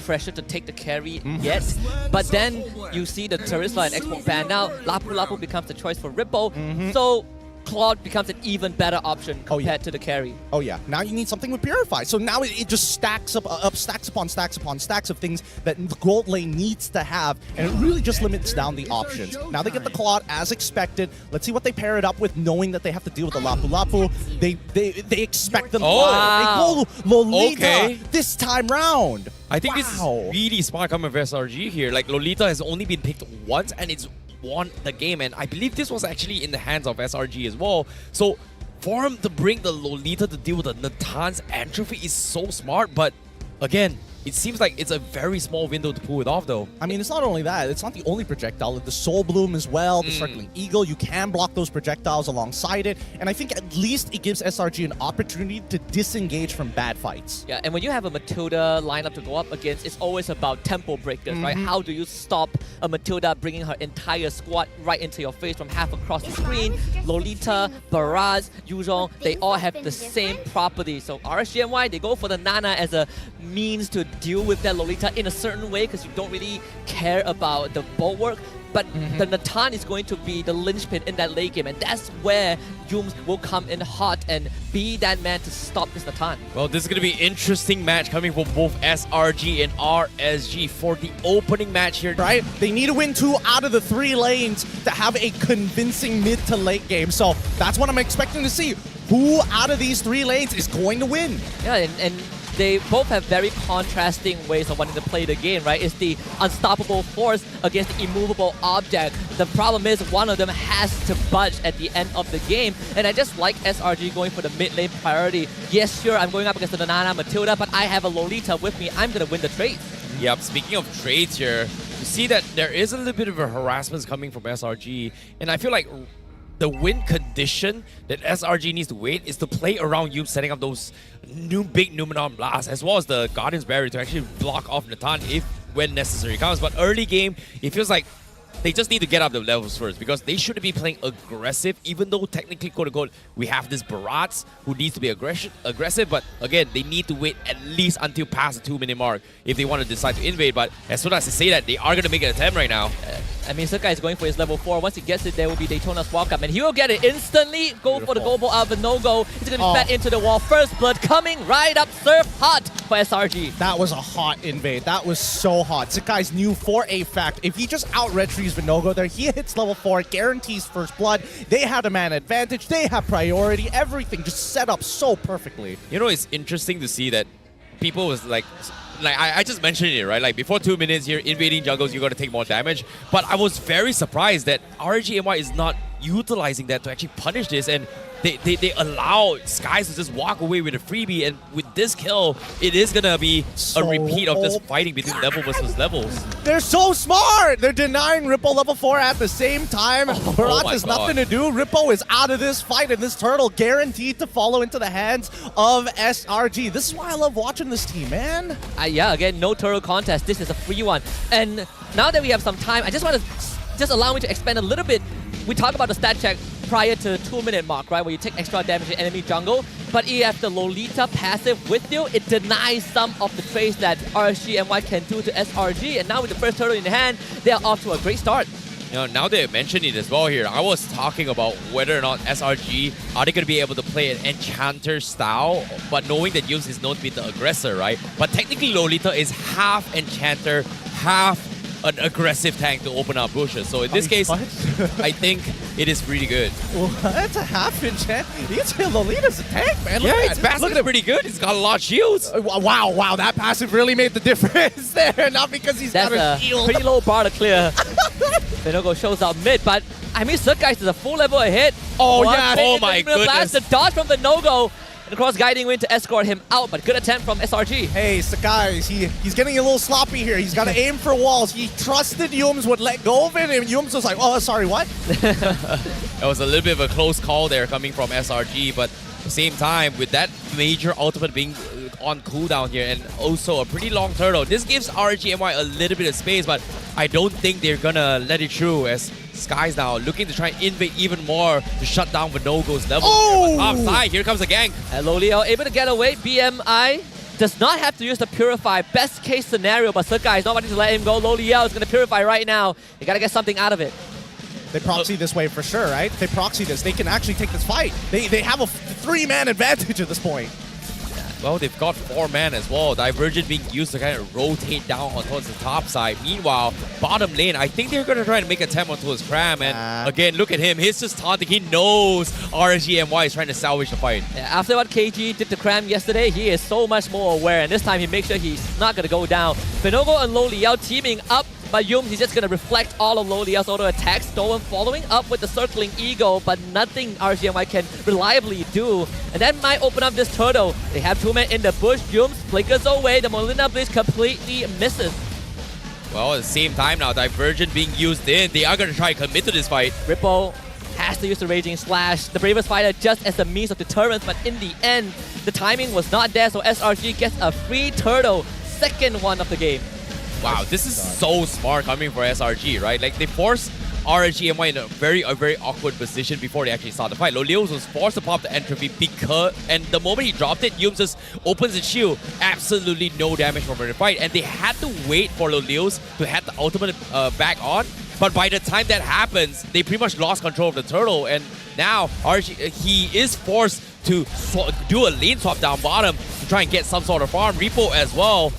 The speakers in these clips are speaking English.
pressure to take the carry yet. But then you see the Terisla and Xbox ban now. Lapu Lapu becomes the choice for Ripple. So Claude becomes an even better option compared to the carry. Oh yeah, now you need something with Purify. So now it just stacks up stacks upon stacks upon stacks of things that the gold lane needs to have, and it really just limits down the options. Now they get the Claude as expected. Let's see what they pair it up with, knowing that they have to deal with the Lapu Lapu. They expect them. Wow. They go Lolita this time round. I think this is really smart coming from SRG here. Like, Lolita has only been picked once, and it's won the game, and I believe this was actually in the hands of SRG as well. So for him to bring the Lolita to deal with the Natan's Entropy is so smart, but again, it seems like it's a very small window to pull it off though. I mean, it's not only that, it's not the only projectile. The Soul Bloom as well, the Circling Eagle, you can block those projectiles alongside it, and I think at least it gives SRG an opportunity to disengage from bad fights. Yeah, and when you have a Matilda lineup to go up against, it's always about tempo breakers, right? How do you stop a Matilda bringing her entire squad right into your face from half across the screen? Lolita, Baraz, Yuzhong, they all have the same property. So RSG, they go for the Nana as a means to deal with that Lolita in a certain way because you don't really care about the bulwark. But the Natan is going to be the linchpin in that late game, and that's where Yums will come in hot and be that man to stop this Natan. Well, this is going to be an interesting match coming from both SRG and RSG for the opening match here. Right? They need to win 2 out of the 3 lanes to have a convincing mid to late game. So that's what I'm expecting to see. Who out of these 3 lanes is going to win? Yeah, and they both have very contrasting ways of wanting to play the game, right? It's the unstoppable force against the immovable object. The problem is one of them has to budge at the end of the game, and I just like SRG going for the mid lane priority. Yes, sure, I'm going up against the Nana Matilda, but I have a Lolita with me. I'm going to win the trade. Yep, speaking of trades here, you see that there is a little bit of a harassment coming from SRG, and I feel like the win condition that SRG needs to wait is to play around you, setting up those new big Numenon blasts, as well as the Guardian's Barrier to actually block off Natan if when necessary comes. But early game, it feels like they just need to get up the levels first because they shouldn't be playing aggressive, even though technically, quote-unquote, we have this Barats who needs to be aggressive. But again, they need to wait at least until past the 2-minute mark if they want to decide to invade. But as soon as they say that, they are going to make an attempt right now. I mean, Sukai is going for his level 4. Once he gets it, there will be Daytona's walk-up, and he will get it instantly. Go for the global out of a no-go. He's going to be fed into the wall. First blood coming right up, surf hot for SRG. That was a hot invade. That was so hot. Sakai's knew for a fact, if he just out-retrees Vinogo there, he hits level 4, guarantees first blood. They had a man advantage. They have priority. Everything just set up so perfectly. You know, it's interesting to see that people was like I just mentioned it, right? Like before 2 minutes here, invading jungles, you're going to take more damage. But I was very surprised that RGMY is not utilizing that to actually punish this, and they allow Skies to just walk away with a freebie, and with this kill, it is going to be a repeat of this fighting between level versus levels. They're so smart! They're denying Ripple level 4 at the same time. Barat has nothing to do. Ripple is out of this fight, and this turtle guaranteed to follow into the hands of SRG. This is why I love watching this team, man. Yeah, again, no turtle contest. This is a free one. And now that we have some time, I just want to just allow me to expand a little bit. We talked about the stat check prior to the 2-minute mark, right, where you take extra damage in enemy jungle. But if you have the Lolita passive with you, it denies some of the trades that RSG and Y can do to SRG. And now with the first turtle in hand, they are off to a great start. You know, now they mentioned it as well here, I was talking about whether or not SRG, are they going to be able to play an Enchanter style, but knowing that Yums is known to be the aggressor, right? But technically Lolita is half Enchanter, half an aggressive tank to open up bushes. So in this case, I think it is pretty good. What? A half enchant? You can say Lolita's a tank, man. Yeah, its passive is pretty good. It's got a lot of shields. Wow, that passive really made the difference there. Not because he's got a shield. Pretty low bar to clear. Vinogo shows out mid, but I mean, Surgeist is a full level ahead. Oh, yeah. Oh, my goodness. Blast, the dodge from Vinogo. And of course, guiding wind to escort him out, but good attempt from SRG. Hey, Sakai, he's getting a little sloppy here. He's got to aim for walls. He trusted Yums would let go of it, and Yums was like, oh, sorry, what? It was a little bit of a close call there coming from SRG, but at the same time, with that major ultimate being on cooldown here, and also a pretty long turtle, this gives RGMY a little bit of space, but I don't think they're gonna let it through, as Sky's now looking to try and invade even more to shut down Vinogo's level. Oh! Top side, here comes a gank. And Lolio able to get away. BMI does not have to use the Purify. Best case scenario, but Sukai is not ready to let him go. Loliel is going to Purify right now. You got to get something out of it. They proxy this way for sure, right? If they proxy this, they can actually take this fight. They have a 3-man advantage at this point. Well, they've got 4 men as well. Divergent being used to kind of rotate down on towards the top side. Meanwhile, bottom lane, I think they're going to try and make a attempt onto his Cram. And again, look at him. He's just taunting. He knows RSG is trying to salvage the fight. Yeah, after what KG did to Cram yesterday, he is so much more aware. And this time, he makes sure he's not going to go down. Vinogo and Loliel teaming up. But Yum, he's just going to reflect all of Loliel's auto attacks. Stolen following up with the circling Eagle, but nothing RSGMY can reliably do. And that might open up this turtle. They have 2 men in the bush. Yum flickers away. The Molina Blitz completely misses. Well, at the same time now, Divergent being used in. They are going to try and commit to this fight. Ripple has to use the Raging Slash, the bravest fighter, just as a means of deterrence. But in the end, the timing was not there, so SRG gets a free turtle. Second one of the game. Wow, this is so smart coming for SRG, right? Like, they forced RSG in a very awkward position before they actually start the fight. Loliel was forced to pop the entropy because, and the moment he dropped it, Yum just opens his shield. Absolutely no damage from the fight, and they had to wait for Loliel to have the ultimate back on. But by the time that happens, they pretty much lost control of the turtle, and now RSG, he is forced to do a lane swap down bottom to try and get some sort of farm. Repo as well,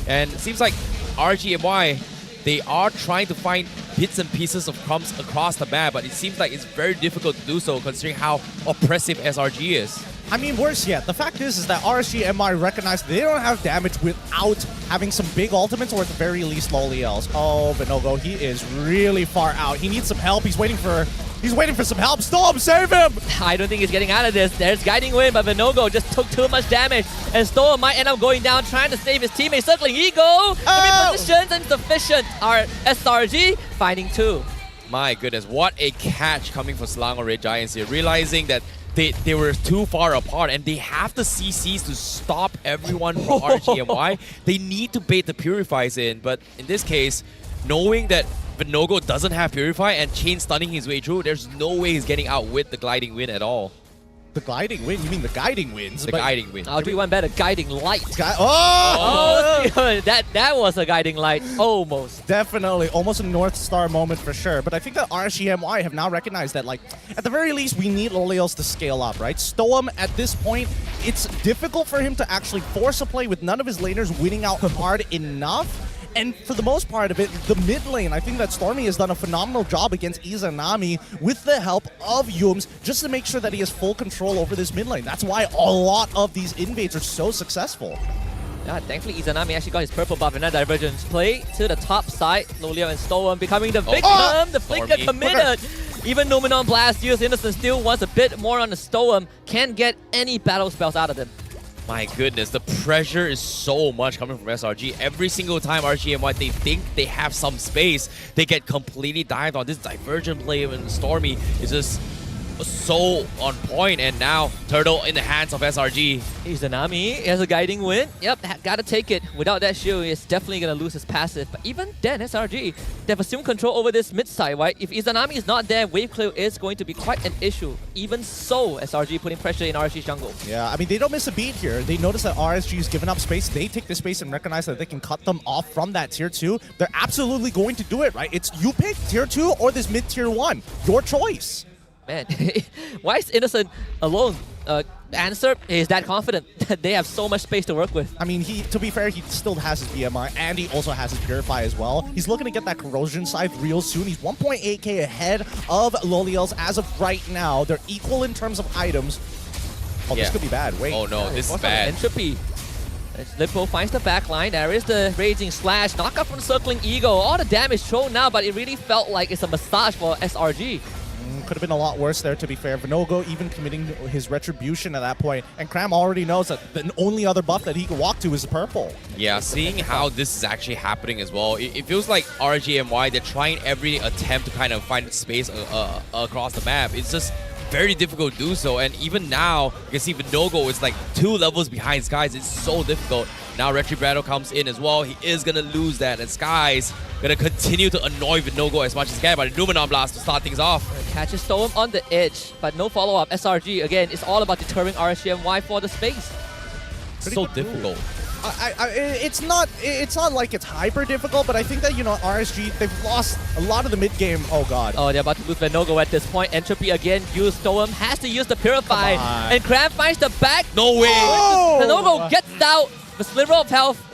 and it seems like RGMY, they are trying to find bits and pieces of crumbs across the map, but it seems like it's very difficult to do so considering how oppressive SRG is. I mean, worse yet, the fact is that RSG MI recognize they don't have damage without having some big ultimates, or at the very least Loliel's. Oh, Vinogo, he is really far out. He needs some help. He's waiting for some help. Storm, save him! I don't think he's getting out of this. There's Guiding Wind, but Vinogo just took too much damage. And Storm might end up going down, trying to save his teammate. Circling Eagle! Positions insufficient. Our SRG finding 2. My goodness, what a catch coming for Selangor Red Giants here. Realizing that they were too far apart and they have the CCs to stop everyone from RGMY. They need to bait the Purifies in, but in this case, knowing that Vinogo doesn't have Purify and chain stunning his way through, there's no way he's getting out with the Gliding Wind at all. The Gliding Wind? You mean the Guiding Winds? The Guiding Wind. I'll do one better. Guiding Light. Oh! that was a Guiding Light. Almost. Definitely. Almost a North Star moment for sure. But I think that RSGMY have now recognized that, like, at the very least, we need Loliel's to scale up, right? Stoem, at this point, it's difficult for him to actually force a play with none of his laners winning out hard enough. And for the most part of it, the mid lane, I think that Stormy has done a phenomenal job against Izanami with the help of Yums, just to make sure that he has full control over this mid lane. That's why a lot of these invades are so successful. Yeah, thankfully Izanami actually got his purple buff and that divergence play to the top side. Loliel and Stoem becoming the victim. The flicker committed. Even Numenon Blast used, Innocent still wants a bit more on the Stoem. Can't get any battle spells out of them. My goodness, the pressure is so much coming from SRG. Every single time RGMY, they think they have some space, they get completely dived on. This Divergent play when Stormy is just so on point, and now Turtle in the hands of SRG. Izanami has a Guiding Wind. Yep, gotta take it. Without that shield, he's definitely gonna lose his passive. But even then, SRG, they have assumed control over this mid side, right? If Izanami is not there, wave clear is going to be quite an issue. Even so, SRG putting pressure in RSG's jungle. Yeah, I mean, they don't miss a beat here. They notice that RSG is giving up space. They take the space and recognize that they can cut them off from that tier 2. They're absolutely going to do it, right? It's you pick tier 2 or this mid tier 1. Your choice. Man, why is Innocent alone? Answer is that confident that they have so much space to work with. I mean, to be fair, he still has his BMR and he also has his Purify as well. He's looking to get that Corrosion Scythe real soon. He's 1.8k ahead of Loliel's as of right now. They're equal in terms of items. Oh, Yeah. this could be bad. Wait. Oh no, this is What's bad. Entropy. As Lippo finds the backline, there is the Raging Slash. Knockout from Circling Eagle. All the damage thrown now, but it really felt like it's a massage for SRG. Could have been a lot worse there, to be fair. Vinogo even committing his retribution at that point. And Cram already knows that the only other buff that he can walk to is the purple. Yeah, seeing how this is actually happening as well, it feels like RGMY, they're trying every attempt to kind of find space across the map. It's just very difficult to do so. And even now, you can see Vinogo is like 2 levels behind Skies. It's so difficult. Now Retribrado comes in as well. He is going to lose that. And Skies going to continue to annoy Vinogo as much as he can. But the Numenon Blast to start things off. Catches Stoem on the edge, but no follow-up. SRG, again, it's all about deterring RSGMY for the space. So difficult. it's not like it's hyper difficult, but I think that, you know, RSG, they've lost a lot of the mid game. Oh god. Oh, they're about to lose Venogo at this point. Entropy again, use Storm, has to use the Purify. And Cram finds the back. No way. Oh! Venogo gets out, the sliver of health.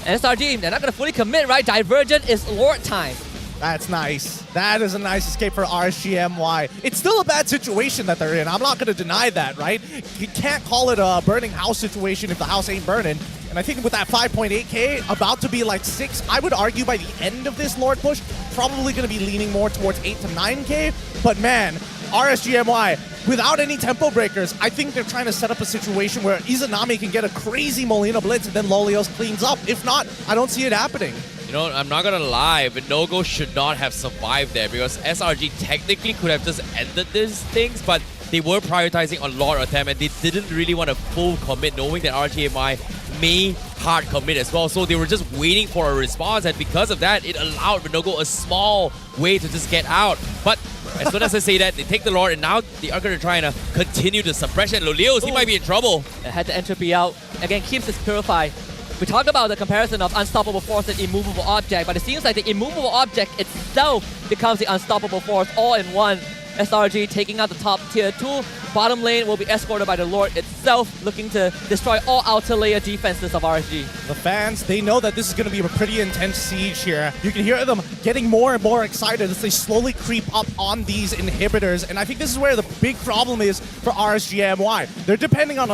And SRG, they're not going to fully commit, right? Divergent is Lord time. That's nice. That is a nice escape for RSGMY. It's still a bad situation that they're in. I'm not going to deny that, right? You can't call it a burning house situation if the house ain't burning. And I think with that 5.8k, about to be like 6, I would argue by the end of this Lord push, probably going to be leaning more towards 8 to 9k. But man, RSGMY, without any tempo breakers, I think they're trying to set up a situation where Izanami can get a crazy Molina blitz and then Lolios cleans up. If not, I don't see it happening. You know, I'm not gonna lie, Venogo should not have survived there because SRG technically could have just ended these things, but they were prioritizing on Lord attempt and they didn't really want to full commit, knowing that RGMI may hard commit as well. So they were just waiting for a response, and because of that, it allowed Venogo a small way to just get out. But as soon as I say that, they take the Lord, and now they are going to try and continue the suppression. Lolios, he might be in trouble. Had the entropy out. Again, keeps his Purify. We talked about the comparison of unstoppable force and immovable object, but it seems like the immovable object itself becomes the unstoppable force all in one. SRG taking out the top tier 2. Bottom lane will be escorted by the Lord itself, looking to destroy all outer layer defenses of RSG. The fans, they know that this is going to be a pretty intense siege here. You can hear them getting more and more excited as they slowly creep up on these inhibitors. And I think this is where the big problem is for RSGMY. They're depending on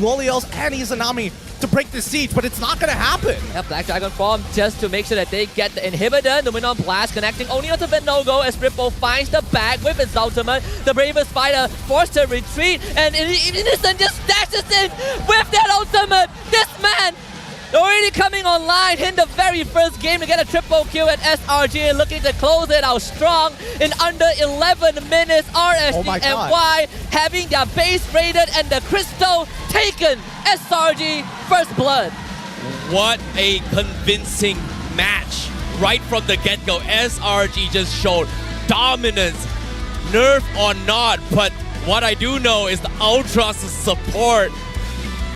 Lolios and Izanami to break the siege, but it's not going to happen. Yeah, Black Dragon form just to make sure that they get the inhibitor. The Wind on Blast connecting only onto Venogo as Ripple finds the back with his ultimate. The bravest fighter forced to retreat, and Innocent just dashes in with that ultimate. This man already coming online in the very first game to get a triple kill at SRG, looking to close it out strong in under 11 minutes. RSG and Y having their base raided and the crystal taken. SRG first blood. What a convincing match right from the get-go. SRG just showed dominance, nerf or not, but what I do know is the Ultras' support